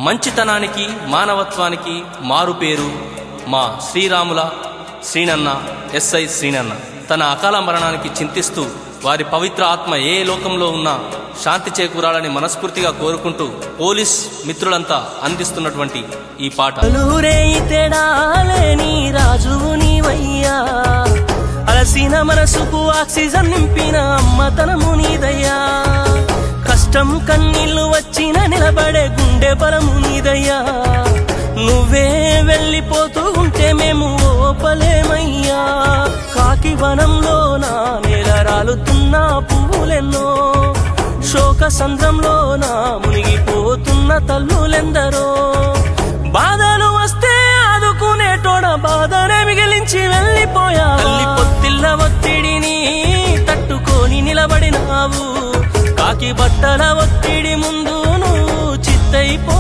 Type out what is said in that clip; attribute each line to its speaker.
Speaker 1: మంచితనానికి మానవత్వానికి మారుపేరు మా శ్రీరాముల శ్రీనన్న ఎస్ఐ శ్రీనన్న. తన అకాల మరణానికి చింతిస్తూ వారి పవిత్ర ఆత్మ ఏ లోకంలో ఉన్నా శాంతి చేకూరాలని మనస్ఫూర్తిగా కోరుకుంటూ పోలీస్ మిత్రులంతా అందిస్తున్నటువంటి ఈ పాట.
Speaker 2: అలసిన మనసుకు ఆక్సిజన్ నింపిన అమ్మతనము నీదయ్యా, కష్టం కన్నీళ్లు వచ్చిన నిలబడే గుండె బలము నీదయ్యా. నువ్వే వెళ్ళిపోతూ ఉంటే మేము ఓపలేమయ్యా. కాకి వనంలో నా నేల రాలుతున్న పువ్వులెన్నో, శోక సంద్రంలో నా మునిగిపోతున్న తల్లులెందరో. బాధలు వస్తే ఆదుకునేటోడ బాధనే మిగిలించి వెళ్ళిపోయా. తల్లి పొత్తిళ్ళ ఒత్తిడిని తట్టుకొని నిలబడినావు, కాకి బట్టల ఒత్తిడి ముందు నువ్వు చిత్తైపో